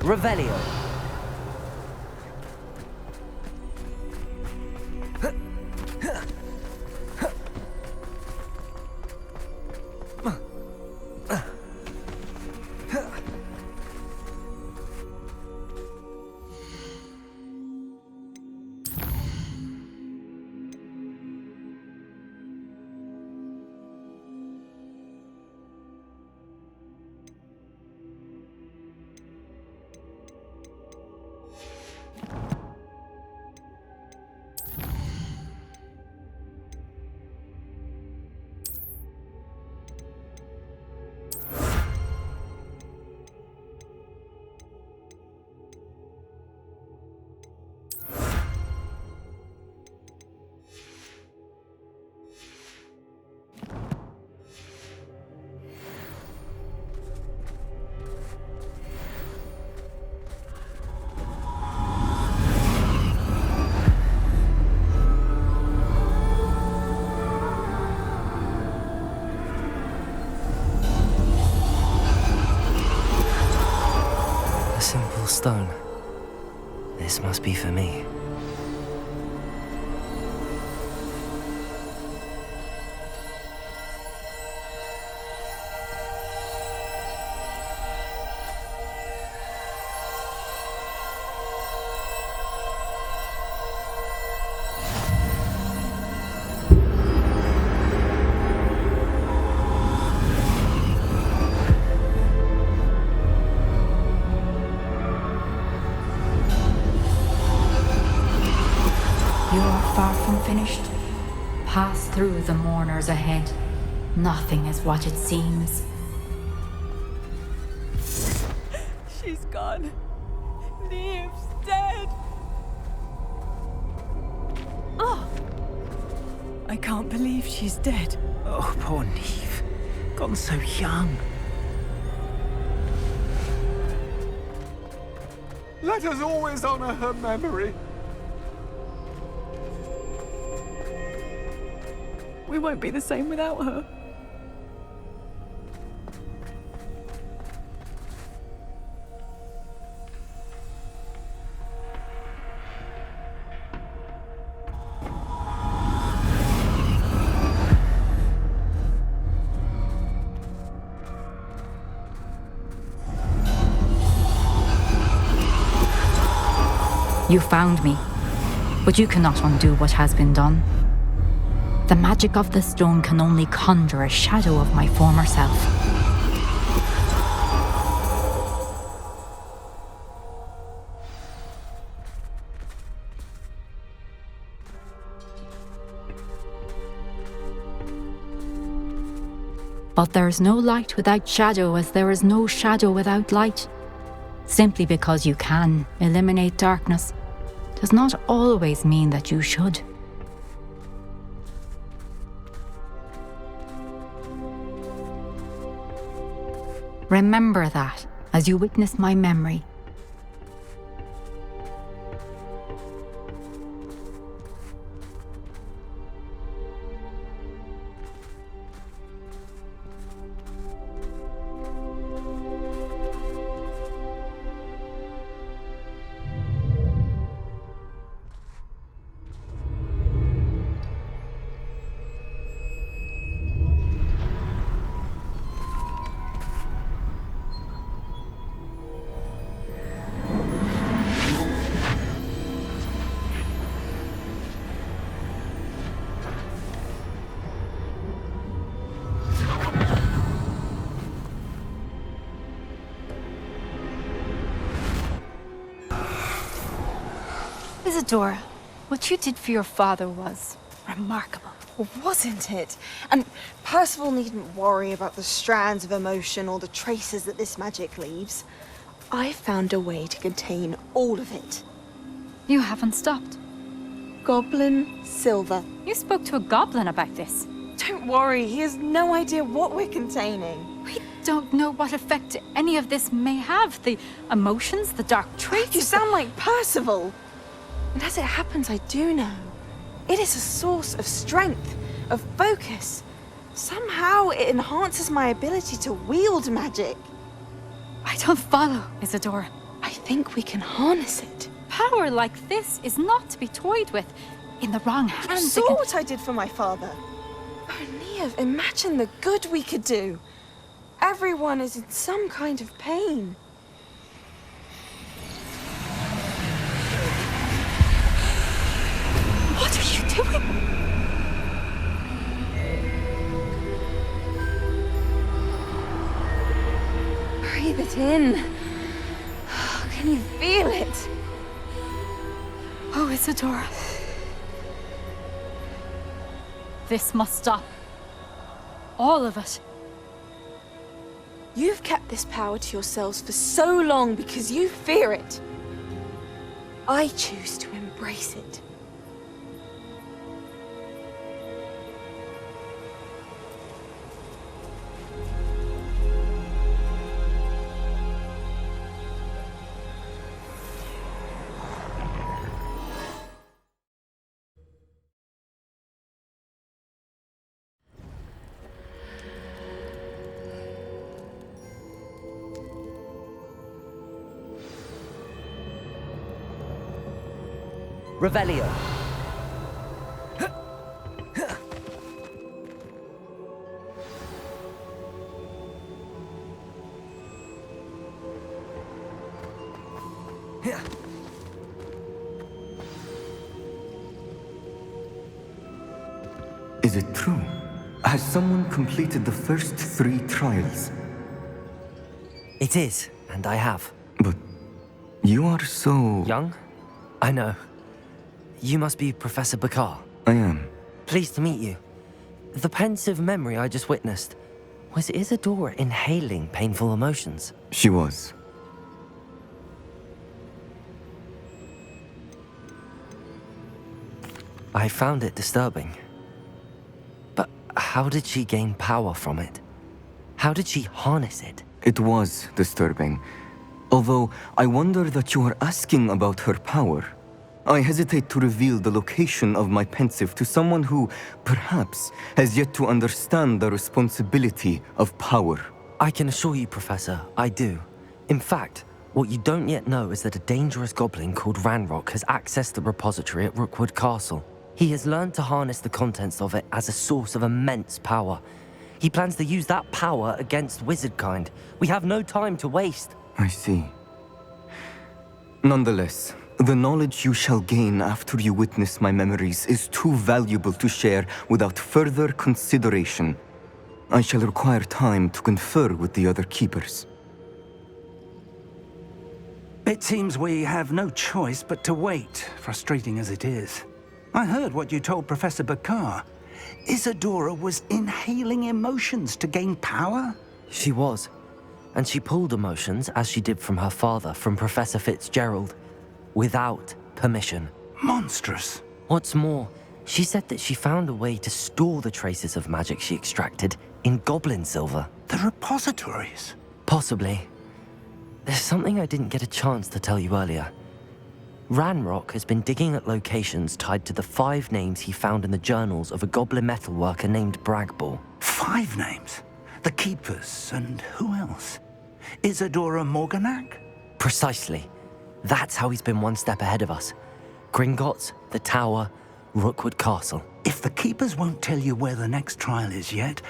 Revelio. Stone. This must be for me. Far from finished. Pass through the mourners ahead. Nothing is what it seems. She's gone. Neve's dead. Oh! I can't believe she's dead. Oh, poor Neve. Gone so young. Let us always honor her memory. We won't be the same without her. You found me, but you cannot undo what has been done. The magic of the stone can only conjure a shadow of my former self. But there is no light without shadow, as there is no shadow without light. Simply because you can eliminate darkness does not always mean that you should. Remember that as you witness my memory. Isadora, what you did for your father was remarkable. Well, wasn't it? And Percival needn't worry about the strands of emotion or the traces that this magic leaves. I found a way to contain all of it. You haven't stopped. Goblin Silver. You spoke to a goblin about this. Don't worry, he has no idea what we're containing. We don't know what effect any of this may have. The emotions, the dark traits. You sound like Percival. And as it happens, I do know. It is a source of strength, of focus. Somehow it enhances my ability to wield magic. I don't follow, Isadora. I think we can harness it. Power like this is not to be toyed with. In the wrong You hands, it saw can... what I did for my father. Oh, Neve, imagine the good we could do. Everyone is in some kind of pain. What are you doing? Breathe it in. Can you feel it? Oh, Isadora. This must stop. All of it. You've kept this power to yourselves for so long because you fear it. I choose to embrace it. Revelio. Is it true? Has someone completed the first 3 trials? It is, and I have. But you are so... Young? I know. You must be Professor Bakar. I am. Pleased to meet you. The pensive memory I just witnessed, was Isadora inhaling painful emotions? She was. I found it disturbing. But how did she gain power from it? How did she harness it? It was disturbing. Although, I wonder that you are asking about her power. I hesitate to reveal the location of my pensive to someone who, perhaps, has yet to understand the responsibility of power. I can assure you, Professor, I do. In fact, what you don't yet know is that a dangerous goblin called Ranrock has accessed the repository at Rookwood Castle. He has learned to harness the contents of it as a source of immense power. He plans to use that power against wizardkind. We have no time to waste. I see. Nonetheless, the knowledge you shall gain after you witness my memories is too valuable to share without further consideration. I shall require time to confer with the other keepers. It seems we have no choice but to wait, frustrating as it is. I heard what you told Professor Bakar. Isadora was inhaling emotions to gain power? She was. And she pulled emotions, as she did from her father, from Professor Fitzgerald, without permission. Monstrous. What's more, she said that she found a way to store the traces of magic she extracted in goblin silver. The repositories? Possibly. There's something I didn't get a chance to tell you earlier. Ranrock has been digging at locations tied to the 5 names he found in the journals of a goblin metalworker named Bragball. 5 names? The Keepers, and who else? Isadora Morganac? Precisely. That's how he's been one step ahead of us. Gringotts, the Tower, Rookwood Castle. If the Keepers won't tell you where the next trial is yet,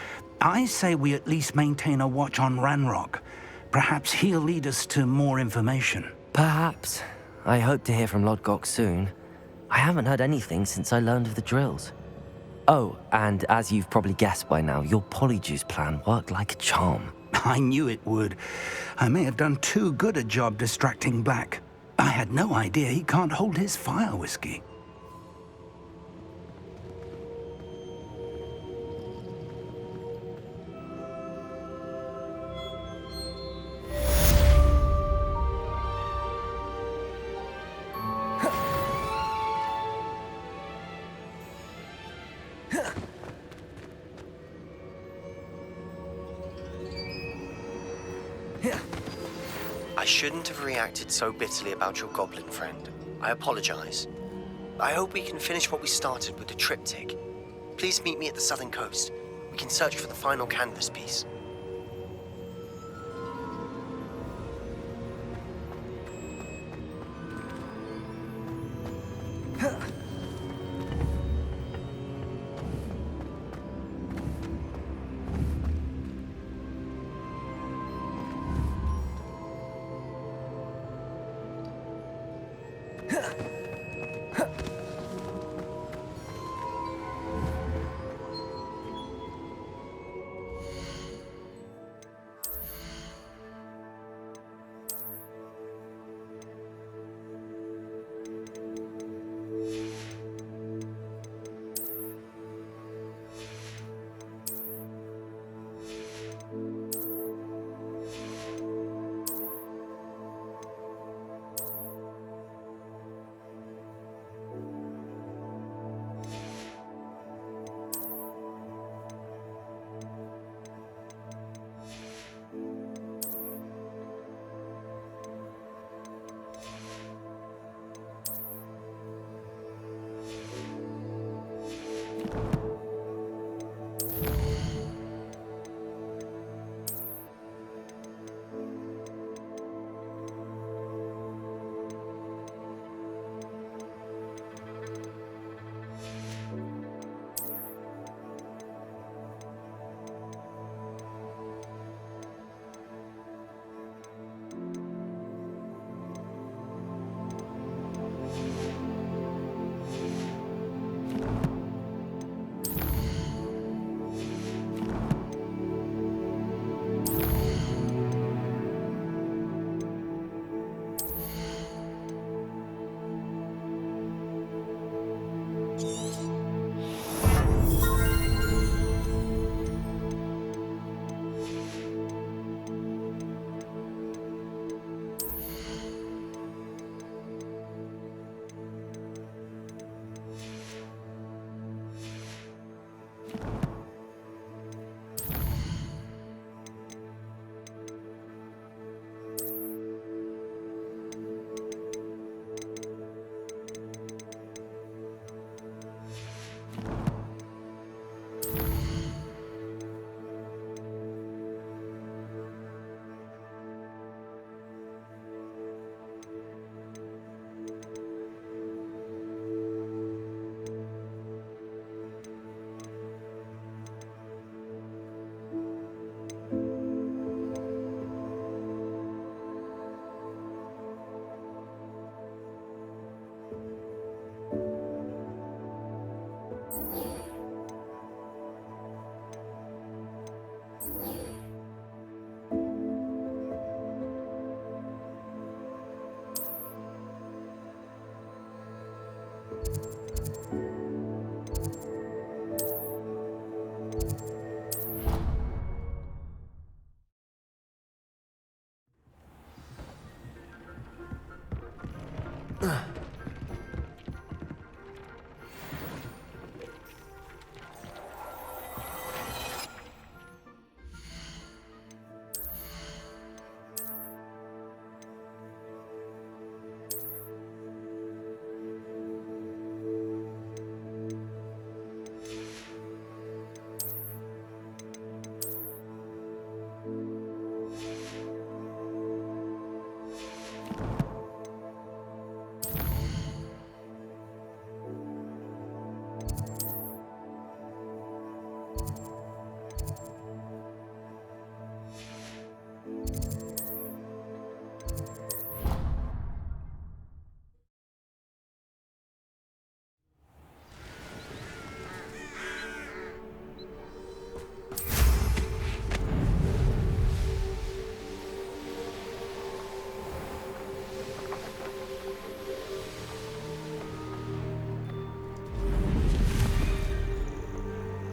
I say we at least maintain a watch on Ranrock. Perhaps he'll lead us to more information. Perhaps. I hope to hear from Lodgok soon. I haven't heard anything since I learned of the drills. Oh, and as you've probably guessed by now, your Polyjuice plan worked like a charm. I knew it would. I may have done too good a job distracting Black. I had no idea he can't hold his fire whiskey. I shouldn't have reacted so bitterly about your goblin friend. I apologize. I hope we can finish what we started with the triptych. Please meet me at the southern coast. We can search for the final canvas piece.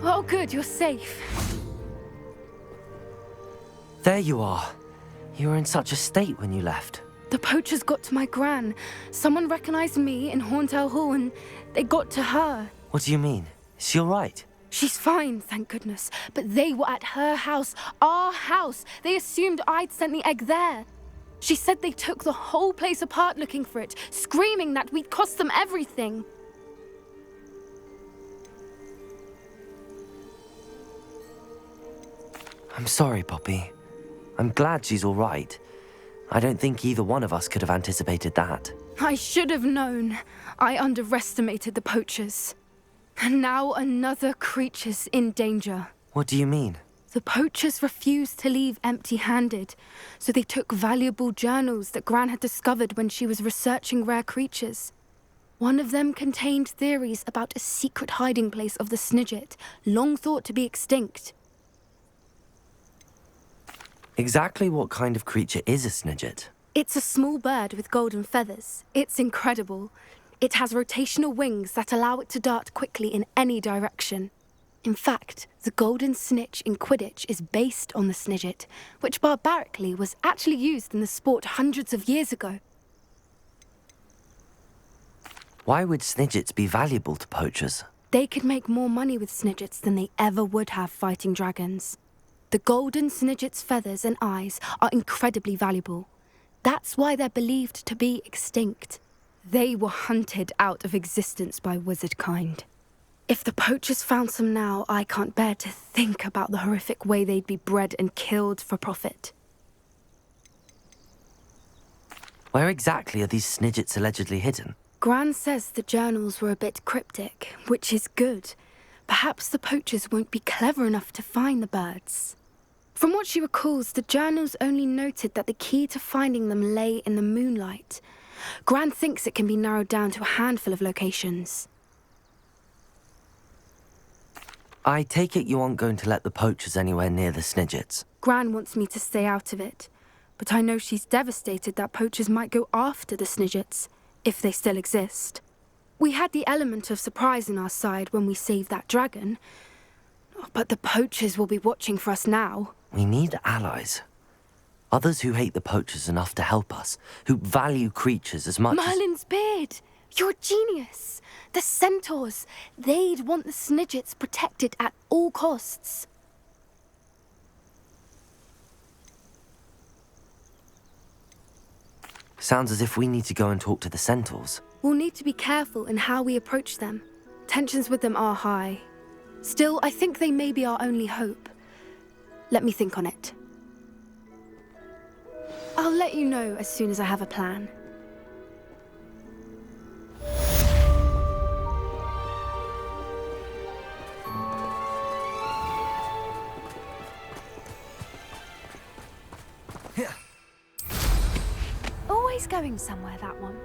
Oh, good, you're safe. There you are. You were in such a state when you left. The poachers got to my gran. Someone recognized me in Horntail Hall and they got to her. What do you mean? Is she all right? She's fine, thank goodness. But they were at her house, our house. They assumed I'd sent the egg there. She said they took the whole place apart looking for it, screaming that we'd cost them everything. I'm sorry, Poppy. I'm glad she's all right. I don't think either one of us could have anticipated that. I should have known. I underestimated the poachers. And now another creature's in danger. What do you mean? The poachers refused to leave empty-handed, so they took valuable journals that Gran had discovered when she was researching rare creatures. One of them contained theories about a secret hiding place of the Snidget, long thought to be extinct. Exactly what kind of creature is a Snidget? It's a small bird with golden feathers. It's incredible. It has rotational wings that allow it to dart quickly in any direction. In fact, the golden snitch in Quidditch is based on the Snidget, which barbarically was actually used in the sport hundreds of years ago. Why would Snidgets be valuable to poachers? They could make more money with Snidgets than they ever would have fighting dragons. The golden Snidget's feathers and eyes are incredibly valuable. That's why they're believed to be extinct. They were hunted out of existence by wizard kind. If the poachers found some now, I can't bear to think about the horrific way they'd be bred and killed for profit. Where exactly are these Snidgets allegedly hidden? Gran says the journals were a bit cryptic, which is good. Perhaps the poachers won't be clever enough to find the birds. From what she recalls, the journals only noted that the key to finding them lay in the moonlight. Gran thinks it can be narrowed down to a handful of locations. I take it you aren't going to let the poachers anywhere near the Snidgets. Gran wants me to stay out of it, but I know she's devastated that poachers might go after the Snidgets, if they still exist. We had the element of surprise on our side when we saved that dragon, but the poachers will be watching for us now. We need allies. Others who hate the poachers enough to help us, who value creatures as much Merlin's beard! You're a genius! The centaurs! They'd want the Snidgets protected at all costs. Sounds as if we need to go and talk to the centaurs. We'll need to be careful in how we approach them. Tensions with them are high. Still, I think they may be our only hope. Let me think on it. I'll let you know as soon as I have a plan. Always going somewhere, that one.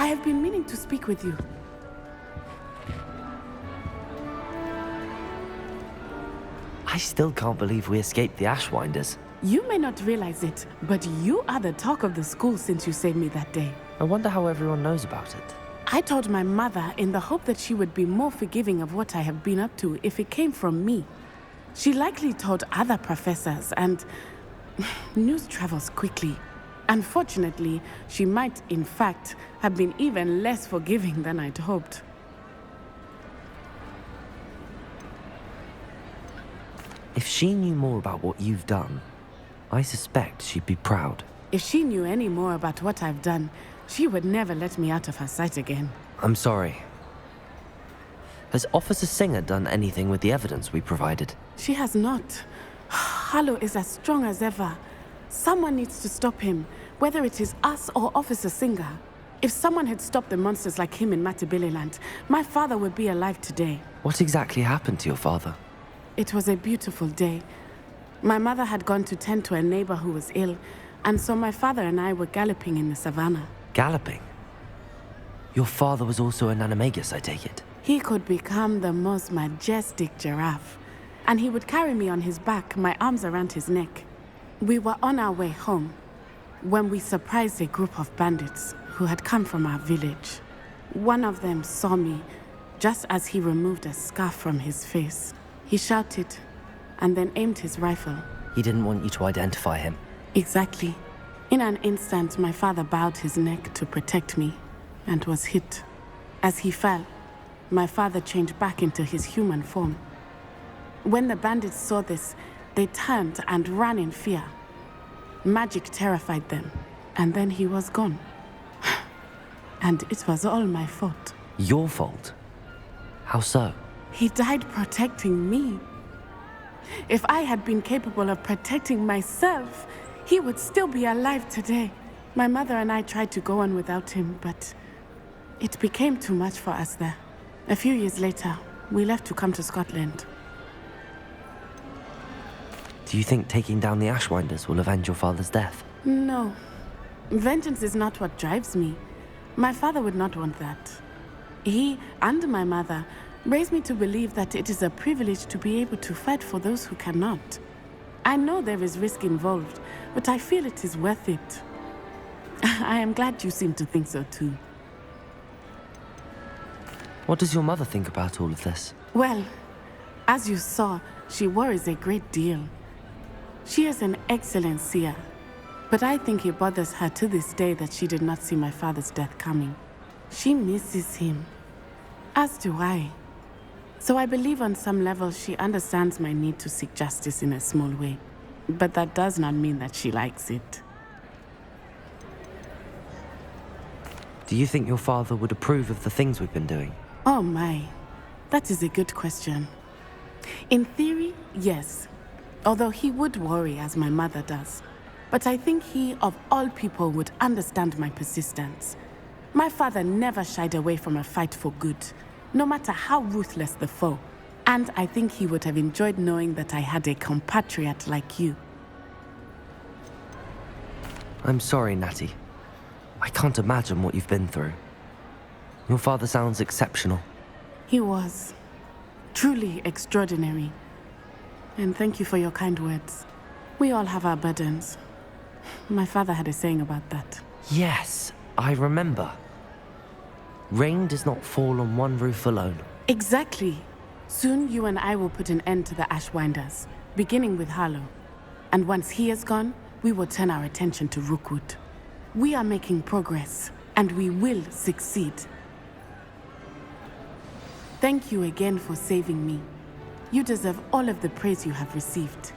I have been meaning to speak with you. I still can't believe we escaped the Ashwinders. You may not realize it, but you are the talk of the school since you saved me that day. I wonder how everyone knows about it. I told my mother in the hope that she would be more forgiving of what I have been up to if it came from me. She likely told other professors, and news travels quickly. Unfortunately, she might, in fact, have been even less forgiving than I'd hoped. If she knew more about what you've done, I suspect she'd be proud. If she knew any more about what I've done, she would never let me out of her sight again. I'm sorry. Has Officer Singer done anything with the evidence we provided? She has not. Harlow is as strong as ever. Someone needs to stop him, whether it is us or Officer Singer. If someone had stopped the monsters like him in Matabeleland, my father would be alive today. What exactly happened to your father? It was a beautiful day. My mother had gone to tend to a neighbor who was ill, and so my father and I were galloping in the savannah. Galloping? Your father was also an animagus, I take it? He could become the most majestic giraffe, and he would carry me on his back, my arms around his neck. We were on our way home when we surprised a group of bandits who had come from our village. One of them saw me just as he removed a scarf from his face. He shouted and then aimed his rifle. He didn't want you to identify him. Exactly. In an instant, my father bowed his neck to protect me and was hit. As he fell, my father changed back into his human form. When the bandits saw this, they turned and ran in fear. Magic terrified them, and then he was gone. And it was all my fault. Your fault? How so? He died protecting me. If I had been capable of protecting myself, he would still be alive today. My mother and I tried to go on without him, but it became too much for us there. A few years later, we left to come to Scotland. Do you think taking down the Ashwinders will avenge your father's death? No. Vengeance is not what drives me. My father would not want that. He and my mother raised me to believe that it is a privilege to be able to fight for those who cannot. I know there is risk involved, but I feel it is worth it. I am glad you seem to think so too. What does your mother think about all of this? Well, as you saw, she worries a great deal. She is an excellent seer, but I think it bothers her to this day that she did not see my father's death coming. She misses him, as do I. So I believe on some level she understands my need to seek justice in a small way. But that does not mean that she likes it. Do you think your father would approve of the things we've been doing? Oh my, that is a good question. In theory, yes. Although he would worry as my mother does. But I think he, of all people, would understand my persistence. My father never shied away from a fight for good, no matter how ruthless the foe. And I think he would have enjoyed knowing that I had a compatriot like you. I'm sorry, Natty. I can't imagine what you've been through. Your father sounds exceptional. He was. Truly extraordinary. And thank you for your kind words. We all have our burdens. My father had a saying about that. Yes, I remember. Rain does not fall on one roof alone. Exactly. Soon you and I will put an end to the Ashwinders, beginning with Harlow. And once he is gone, we will turn our attention to Rookwood. We are making progress, and we will succeed. Thank you again for saving me. You deserve all of the praise you have received.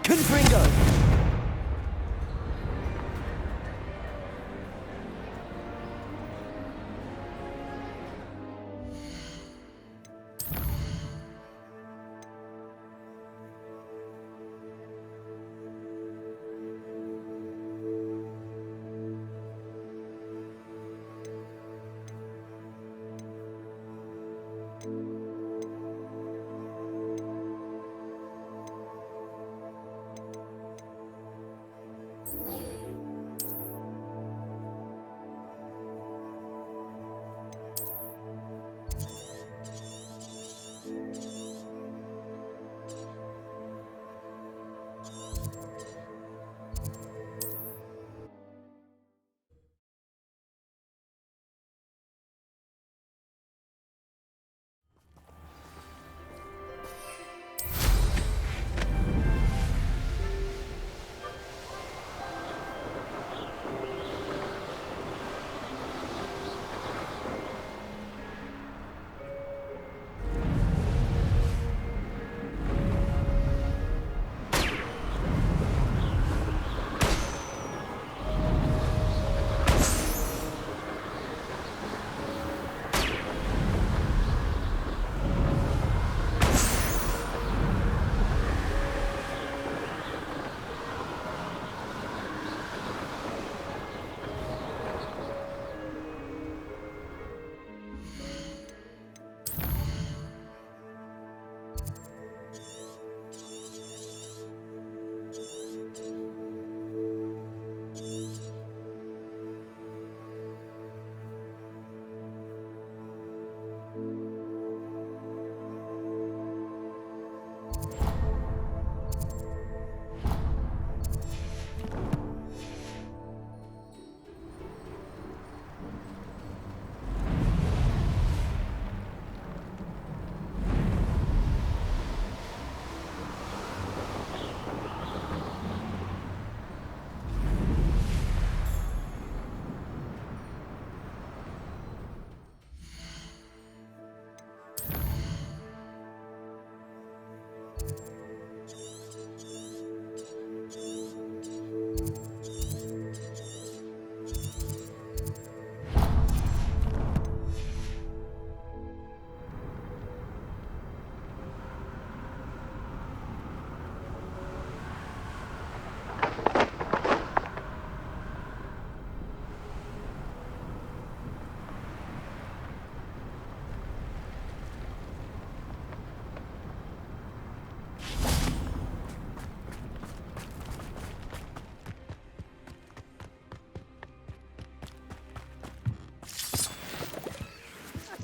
Confringo!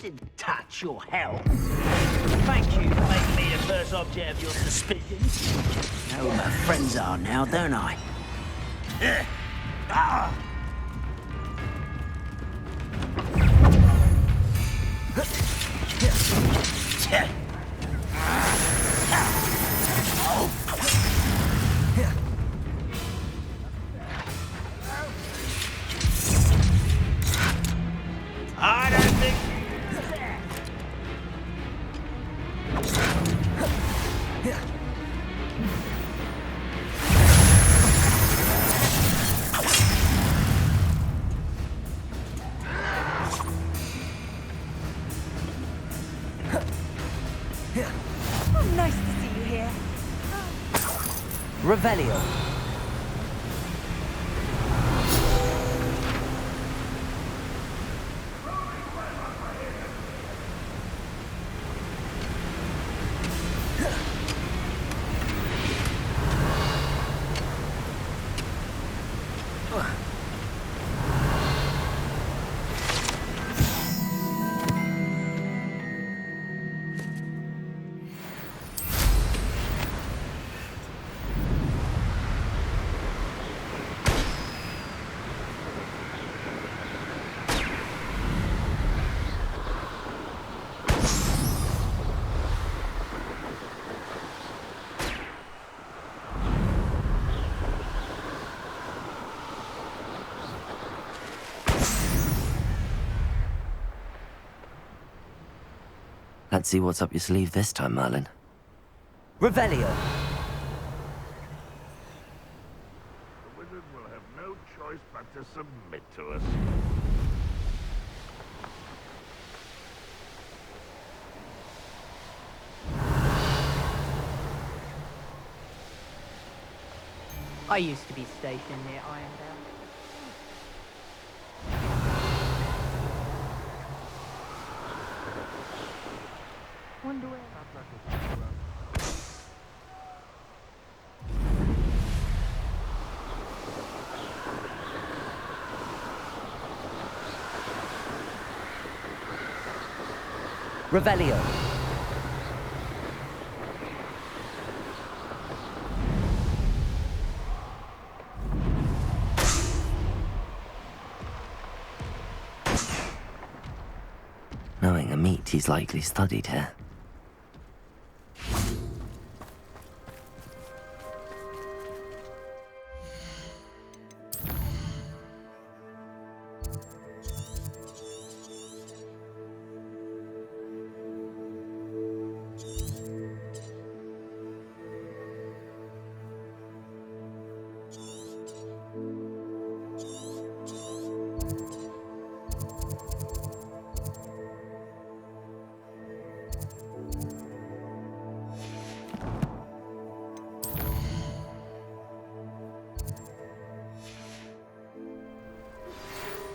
didn't touch your health. Thank you for making me the first object of your suspicions. Know who my friends are now, don't I? I don't think... Oh, nice to see you here. Revelio. Let's see what's up your sleeve this time, Merlin. Revelio! The wizard will have no choice but to submit to us. I used to be stationed near Ironbound. Wonder where... Revelio. Knowing a meat he's likely studied here.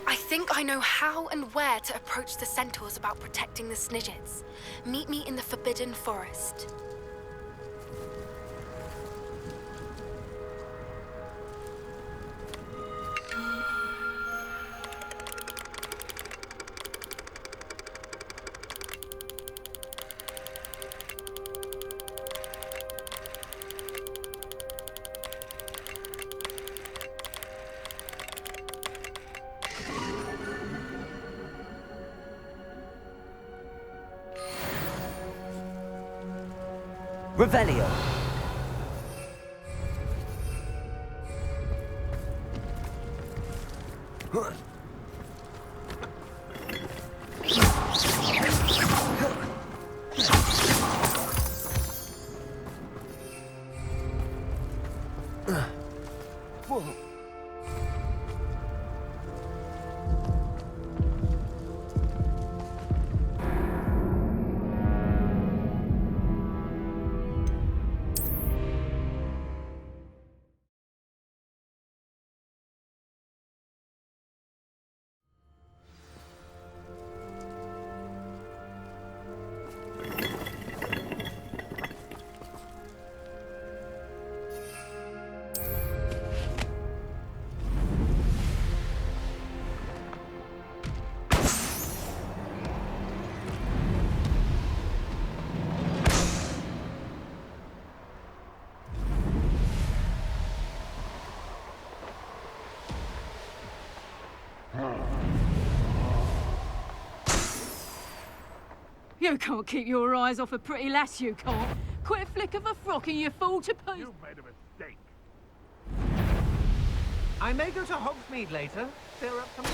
I think I know how and where to approach the centaurs about protecting the Snidgets. Meet me in the Forbidden Forest. Revelio. You can't keep your eyes off a pretty lass, you can't. Quit a flick of a frock and you fall to pieces. You made a mistake. I may go to Hogsmeade later. There are some